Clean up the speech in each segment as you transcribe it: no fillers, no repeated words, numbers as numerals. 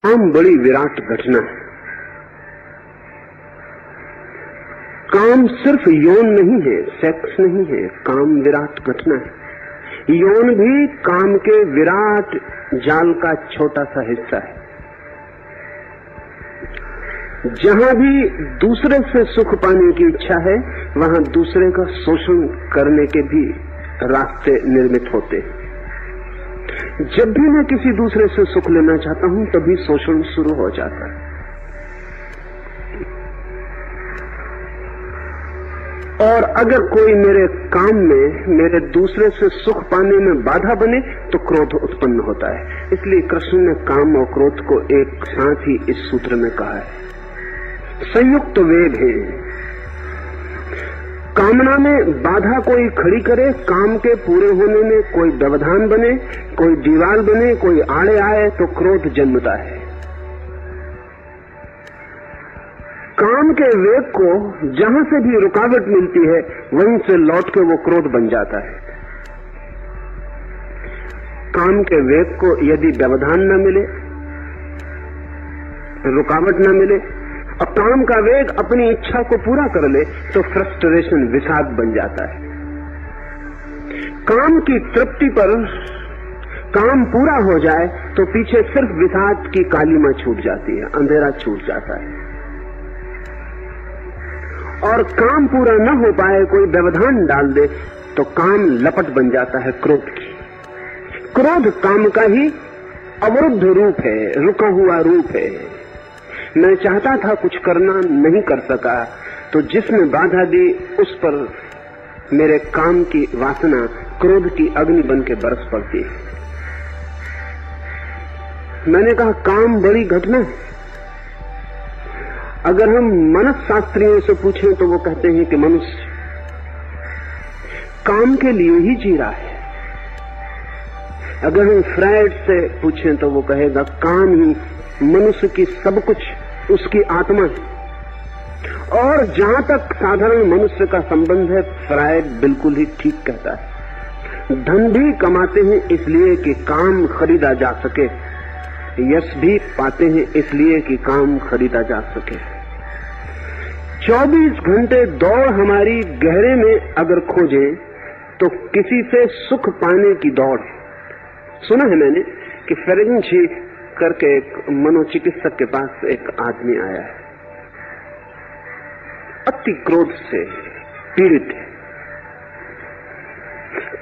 काम बड़ी विराट घटना है। काम सिर्फ यौन नहीं है, सेक्स नहीं है, काम विराट घटना है। यौन भी काम के विराट जाल का छोटा सा हिस्सा है। जहां भी दूसरे से सुख पाने की इच्छा है, वहां दूसरे का शोषण करने के भी रास्ते निर्मित होते हैं। जब भी मैं किसी दूसरे से सुख लेना चाहता हूं, तभी शोषण शुरू हो जाता है। और अगर कोई मेरे काम में, मेरे दूसरे से सुख पाने में बाधा बने, तो क्रोध उत्पन्न होता है। इसलिए कृष्ण ने काम और क्रोध को एक साथ ही इस सूत्र में कहा है। संयुक्त वेग है। कामना में बाधा कोई खड़ी करे, काम के पूरे होने में कोई व्यवधान बने, कोई दीवार बने, कोई आड़े आए, तो क्रोध जन्मता है। काम के वेग को जहां से भी रुकावट मिलती है, वहीं से लौट के वो क्रोध बन जाता है। काम के वेग को यदि व्यवधान न मिले, रुकावट न मिले, और काम का वेग अपनी इच्छा को पूरा कर ले, तो फ्रस्ट्रेशन, विषाद बन जाता है। काम की तृप्ति पर काम पूरा हो जाए, तो पीछे सिर्फ विषाद की कालीमा छूट जाती है, अंधेरा छूट जाता है। और काम पूरा न हो पाए, कोई व्यवधान डाल दे, तो काम लपट बन जाता है क्रोध की। क्रोध काम का ही अवरुद्ध रूप है, रुका हुआ रूप है। मैं चाहता था कुछ करना, नहीं कर सका, तो जिसने बाधा दी, उस पर मेरे काम की वासना क्रोध की अग्नि बन के बरस पड़ती है। मैंने कहा, काम बड़ी घटना है। अगर हम मनस्शास्त्रियों से पूछें, तो वो कहते हैं कि मनुष्य काम के लिए ही जी रहा है। अगर हम फ्रायड से पूछें, तो वो कहेगा काम ही मनुष्य की सब कुछ, उसकी आत्मा है। और जहां तक साधारण मनुष्य का संबंध है, फ्रायड बिल्कुल ही ठीक कहता है। धन भी कमाते हैं इसलिए कि काम खरीदा जा सके, यश भी पाते हैं इसलिए कि काम खरीदा जा सके। 24 घंटे दौड़ हमारी गहरे में अगर खोजें, तो किसी से सुख पाने की दौड़। सुना है मैंने कि फेरेंजी करके एक मनोचिकित्सक के पास एक आदमी आया है, अति क्रोध से पीड़ित है।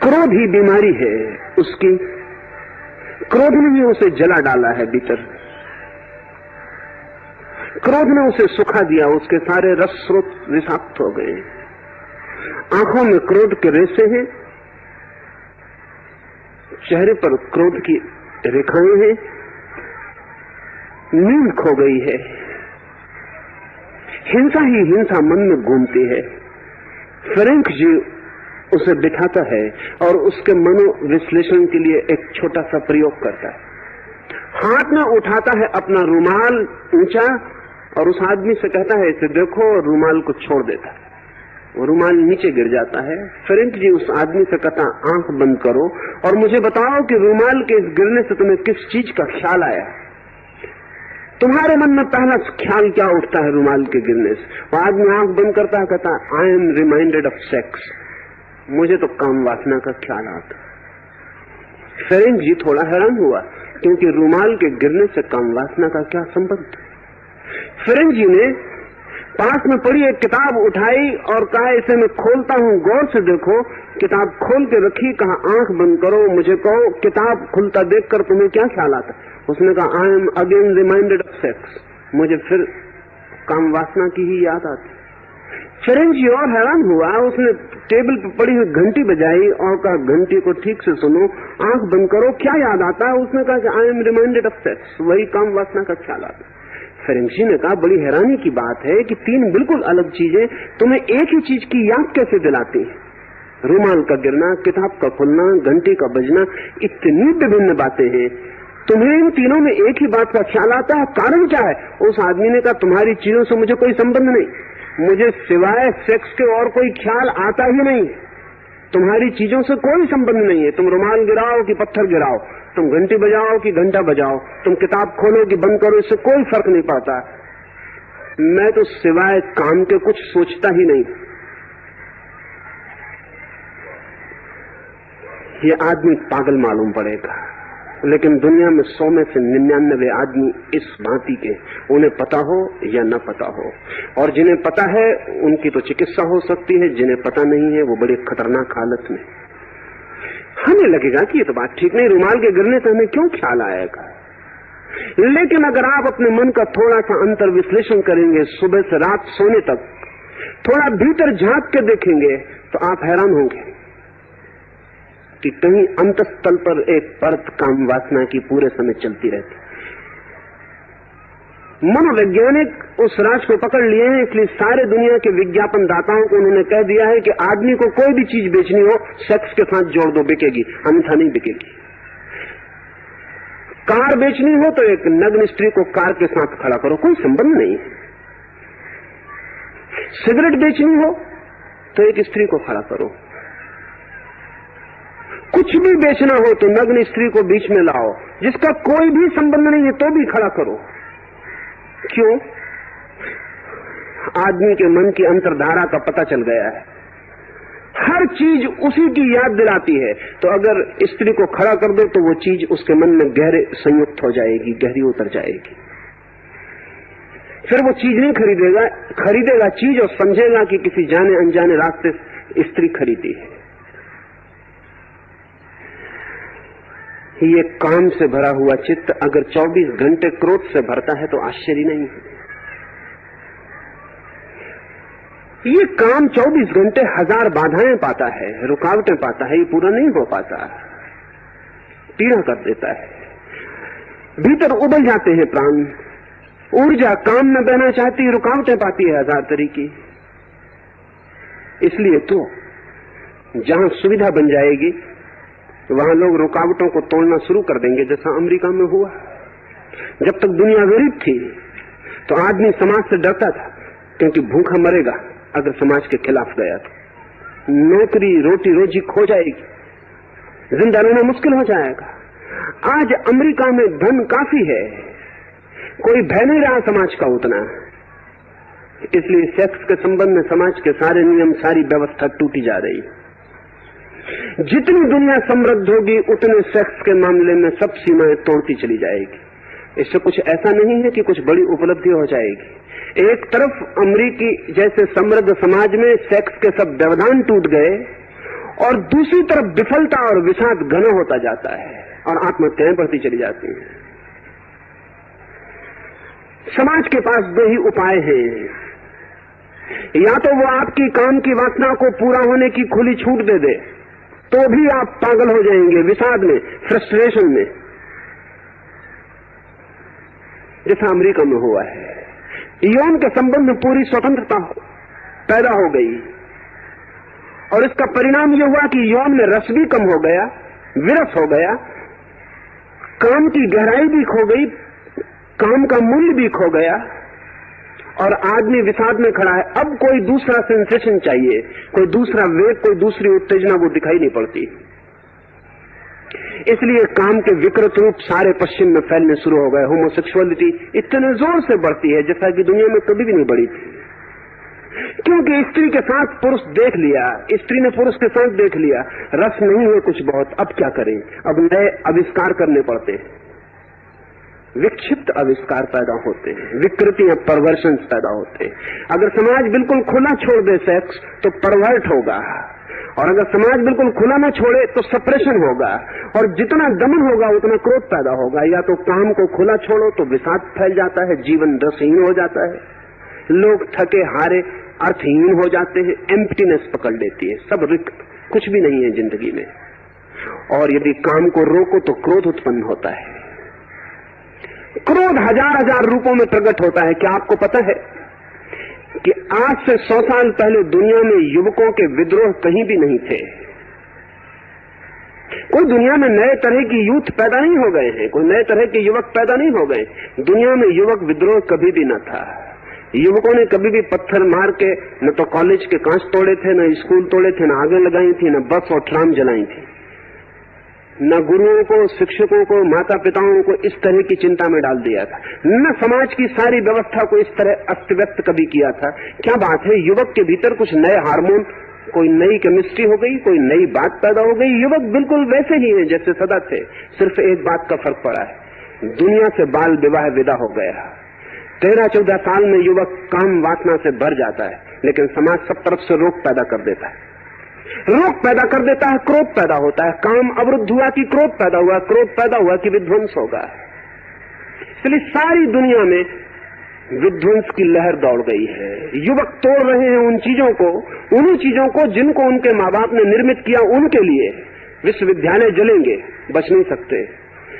क्रोध ही बीमारी है उसकी। क्रोध ने ही उसे जला डाला है भीतर। क्रोध ने उसे सुखा दिया, उसके सारे रस स्रोत विषाक्त हो गए। आंखों में क्रोध के रेसे हैं, चेहरे पर क्रोध की रेखाएं हैं, नींद खो गई है, हिंसा ही हिंसा मन में घूमती है। फ्रेंक जी उसे बिठाता है और उसके मनोविश्लेषण के लिए एक छोटा सा प्रयोग करता है। हाथ में उठाता है अपना रुमाल ऊंचा और उस आदमी से कहता है, इसे देखो, और रुमाल को छोड़ देता है। वो रुमाल नीचे गिर जाता है। फ्रेंक जी उस आदमी से कहता, आंख बंद करो और मुझे बताओ कि रुमाल के इस गिरने से तुम्हें किस चीज का ख्याल आया। तुम्हारे मन में पहला ख्याल क्या उठता है रुमाल के गिरने से? वो आदमी आंख बंद करता है, कहता, I am reminded of sex. मुझे तो काम वासना का ख्याल आता। फ्रेंक जी थोड़ा हैरान हुआ, क्योंकि रुमाल के गिरने से काम वासना का क्या संबंध। फ्रेंक जी ने पास में पड़ी एक किताब उठाई और कहा, इसे मैं खोलता हूं, गौर से देखो। किताब खोल के रखी, कहा, आंख बंद करो, मुझे कहो, किताब खुलता देखकर तुम्हें क्या ख्याल आता? उसने कहा, I am again reminded of sex. मुझे फिर काम वासना की ही याद आती। फ्रेंक जी और हैरान हुआ। उसने टेबल पर पड़ी हुई घंटी बजाई और कहा, घंटी को ठीक से सुनो, आंख बंद करो, क्या याद आता है? उसने कहा कि I am reminded of sex. वही काम वासना का ख्याल आता। फ्रेंक जी ने कहा, बड़ी हैरानी की बात है कि तीन बिल्कुल अलग चीजें तुम्हें एक ही चीज की याद कैसे दिलाती है? रुमाल का गिरना, किताब का खुलना, घंटी का बजना, इतनी विभिन्न बातें हैं, तुम्हें इन तीनों में एक ही बात का ख्याल आता है। कारण क्या है? उस आदमी ने कहा, तुम्हारी चीजों से मुझे कोई संबंध नहीं, मुझे सिवाय सेक्स के और कोई ख्याल आता ही नहीं। तुम्हारी चीजों से कोई संबंध नहीं है। तुम रुमाल गिराओ कि पत्थर गिराओ, तुम घंटी बजाओ कि घंटा बजाओ, तुम किताब खोलो कि बंद करो, इससे कोई फर्क नहीं पड़ता। मैं तो सिवाय काम के कुछ सोचता ही नहीं। ये आदमी पागल मालूम पड़ेगा, लेकिन दुनिया में 100 में से 99 आदमी इस भांति के, उन्हें पता हो या न पता हो। और जिन्हें पता है उनकी तो चिकित्सा हो सकती है, जिन्हें पता नहीं है वो बड़ी खतरनाक हालत में। हमें लगेगा कि ये तो बात ठीक नहीं, रुमाल के गिरने से हमें क्यों ख्याल आएगा। लेकिन अगर आप अपने मन का थोड़ा सा अंतर विश्लेषण करेंगे, सुबह से रात सोने तक थोड़ा भीतर झांक के देखेंगे, तो आप हैरान होंगे कि कहीं अंतस्तल पर एक परत काम वासना की पूरे समय चलती रहती। मनोवैज्ञानिक उस राज को पकड़ लिए हैं, इसलिए सारे दुनिया के विज्ञापन दाताओं को उन्होंने कह दिया है कि आदमी को कोई भी चीज बेचनी हो सेक्स के साथ जोड़ दो, बिकेगी, अन्यथा नहीं बिकेगी। कार बेचनी हो तो एक नग्न स्त्री को कार के साथ खड़ा करो, कोई संबंध नहीं। सिगरेट बेचनी हो तो एक स्त्री को खड़ा करो। कुछ भी बेचना हो तो नग्न स्त्री को बीच में लाओ, जिसका कोई भी संबंध नहीं है तो भी खड़ा करो। क्यों? आदमी के मन की अंतर्धारा का पता चल गया है, हर चीज उसी की याद दिलाती है। तो अगर स्त्री को खड़ा कर दो तो वो चीज उसके मन में गहरे संयुक्त हो जाएगी, गहरी उतर जाएगी। फिर वो चीज नहीं खरीदेगा चीज और समझेगा कि किसी जाने अनजाने रास्ते स्त्री खरीदी है। ये काम से भरा हुआ चित्त अगर 24 घंटे क्रोध से भरता है तो आश्चर्य नहीं है। ये काम 24 घंटे 1000 बाधाएं पाता है, रुकावटें पाता है, ये पूरा नहीं हो पाता, पीड़ा कर देता है। भीतर उबल जाते हैं प्राण, ऊर्जा काम में बहना चाहती है, रुकावटें पाती है 1000 तरीके। इसलिए तो जहां सुविधा बन जाएगी वहां लोग रुकावटों को तोड़ना शुरू कर देंगे, जैसा अमेरिका में हुआ। जब तक दुनिया गरीब थी तो आदमी समाज से डरता था, क्योंकि भूखा मरेगा अगर समाज के खिलाफ गया तो। नौकरी रोटी रोजी खो जाएगी, जिंदा रहना मुश्किल हो जाएगा। आज अमेरिका में धन काफी है, कोई भय नहीं रहा समाज का उतना। इसलिए सेक्स के संबंध में समाज के सारे नियम, सारी व्यवस्था टूटी जा रही है। जितनी दुनिया समृद्ध होगी उतने सेक्स के मामले में सब सीमाएं तोड़ती चली जाएगी। इससे कुछ ऐसा नहीं है कि कुछ बड़ी उपलब्धि हो जाएगी। एक तरफ अमेरिकी जैसे समृद्ध समाज में सेक्स के सब व्यवधान टूट गए, और दूसरी तरफ विफलता और विषाद घना होता जाता है और आत्महत्याएं बढ़ती चली जाती हैं। समाज के पास दो ही उपाय हैं, या तो वो आपकी काम की वासना को पूरा होने की खुली छूट दे दे, तो भी आप पागल हो जाएंगे विषाद में, फ्रस्ट्रेशन में, जैसा अमेरिका में हुआ है। यौन के संबंध में पूरी स्वतंत्रता पैदा हो गई, और इसका परिणाम यह हुआ कि यौन में रस भी कम हो गया, विरस हो गया, काम की गहराई भी खो गई, काम का मूल्य भी खो गया, और आदमी विषाद में खड़ा है। अब कोई दूसरा सेंसेशन चाहिए, कोई दूसरा वेग, कोई दूसरी उत्तेजना वो दिखाई नहीं पड़ती। इसलिए काम के विकृत रूप सारे पश्चिम में फैलने शुरू हो गए। होमोसेक्सुअलिटी इतने जोर से बढ़ती है जैसा कि दुनिया में कभी भी नहीं बढ़ी थी, क्योंकि स्त्री के साथ पुरुष देख लिया, स्त्री ने पुरुष के साथ देख लिया, रस नहीं है कुछ बहुत, अब क्या करें, अब नए आविष्कार करने पड़ते हैं। विक्षिप्त आविष्कार पैदा होते हैं, विकृतियां, परवर्शन पैदा होते हैं। अगर समाज बिल्कुल खुला छोड़ दे सेक्स तो परवर्ट होगा, और अगर समाज बिल्कुल खुला न छोड़े तो सप्रेशन होगा, और जितना दमन होगा उतना क्रोध पैदा होगा। या तो काम को खुला छोड़ो तो विषाद फैल जाता है, जीवन रसहीन हो जाता है, लोग थके हारे अर्थहीन हो जाते हैं, एम्प्टीनेस पकड़ लेती है, सब रिक्त, कुछ भी नहीं है जिंदगी में। और यदि काम को रोको तो क्रोध उत्पन्न होता है। क्रोध हजार रूपों में प्रकट होता है। क्या आपको पता है कि आज से 100 साल पहले दुनिया में युवकों के विद्रोह कहीं भी नहीं थे। कोई दुनिया में नए तरह की यूथ पैदा नहीं हो गए हैं, कोई नए तरह के युवक पैदा नहीं हो गए। दुनिया में युवक विद्रोह कभी भी न था। युवकों ने कभी भी पत्थर मार के न तो कॉलेज के कांच तोड़े थे, न स्कूल तोड़े थे, न आगे लगाई थी, न बस और ट्राम जलाई थी। न गुरुओं को, शिक्षकों को, माता पिताओं को इस तरह की चिंता में डाल दिया था, न समाज की सारी व्यवस्था को इस तरह अस्त व्यस्त कभी किया था। क्या बात है, युवक के भीतर कुछ नए हार्मोन, कोई नई केमिस्ट्री हो गई, कोई नई बात पैदा हो गई। युवक बिल्कुल वैसे ही है जैसे सदा थे, सिर्फ एक बात का फर्क पड़ा है, दुनिया से बाल विवाह विदा हो गया। 13-14 साल में युवक काम वासना से भर जाता है, लेकिन समाज सब तरफ से रोक पैदा कर देता है, रोक पैदा कर देता है, क्रोध पैदा होता है। काम अवरुद्ध हुआ कि क्रोध पैदा हुआ, क्रोध पैदा हुआ कि विध्वंस होगा। इसलिए सारी दुनिया में विध्वंस की लहर दौड़ गई है। युवक तोड़ रहे हैं उन चीजों को, उन्हीं चीजों को जिनको उनके माँ बाप ने निर्मित किया, उनके लिए विश्वविद्यालय जलेंगे, बच नहीं सकते।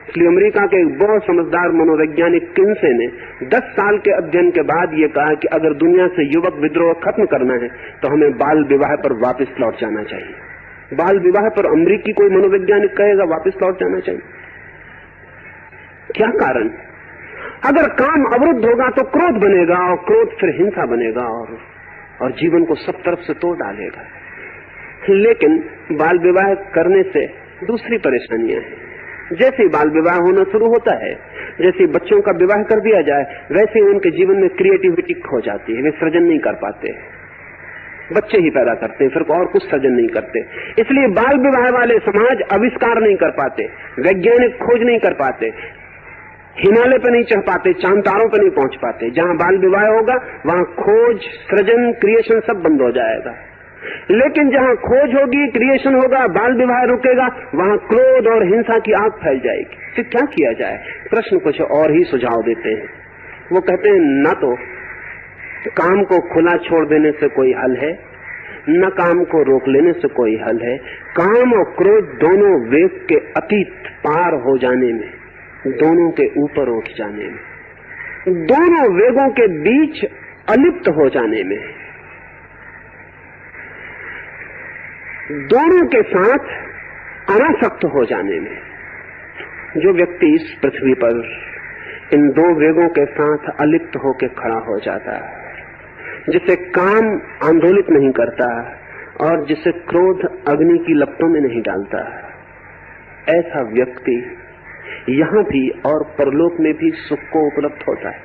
इसलिए अमेरिका के एक बहुत समझदार मनोवैज्ञानिक किन्से ने 10 साल के अध्ययन के बाद ये कहा कि अगर दुनिया से युवक विद्रोह खत्म करना है तो हमें बाल विवाह पर वापस लौट जाना चाहिए। बाल विवाह पर अमेरिकी कोई मनोवैज्ञानिक कहेगा वापस लौट जाना चाहिए। क्या कारण? अगर काम अवरुद्ध होगा तो क्रोध बनेगा, और क्रोध फिर हिंसा बनेगा, और जीवन को सब तरफ से तोड़ डालेगा। लेकिन बाल विवाह करने से दूसरी परेशानियां हैं। जैसे बाल विवाह होना शुरू होता है, जैसे बच्चों का विवाह कर दिया जाए, वैसे उनके जीवन में क्रिएटिविटी खो जाती है, वे सृजन नहीं कर पाते, बच्चे ही पैदा करते, फिर और कुछ सृजन नहीं करते। इसलिए बाल विवाह वाले समाज आविष्कार नहीं कर पाते, वैज्ञानिक खोज नहीं कर पाते, हिमालय पर नहीं चढ़ पाते, चांद तारों पर नहीं पहुंच पाते। जहां बाल विवाह होगा वहां खोज, सृजन, क्रिएशन सब बंद हो जाएगा। लेकिन जहां खोज होगी, क्रिएशन होगा, बाल विवाह रुकेगा, वहां क्रोध और हिंसा की आग फैल जाएगी। फिर क्या किया जाए? कृष्ण कुछ और ही सुझाव देते हैं। वो कहते हैं न तो काम को खुला छोड़ देने से कोई हल है, न काम को रोक लेने से कोई हल है। काम और क्रोध दोनों वेग के अतीत पार हो जाने में, दोनों के ऊपर उठ जाने में, दोनों वेगों के बीच अलिप्त हो जाने में, दोनों के साथ अनासक्त हो जाने में। जो व्यक्ति इस पृथ्वी पर इन दो वेगों के साथ अलिप्त होकर खड़ा हो जाता है, जिसे काम आंदोलित नहीं करता और जिसे क्रोध अग्नि की लपटों में नहीं डालता, ऐसा व्यक्ति यहां भी और परलोक में भी सुख को उपलब्ध होता है।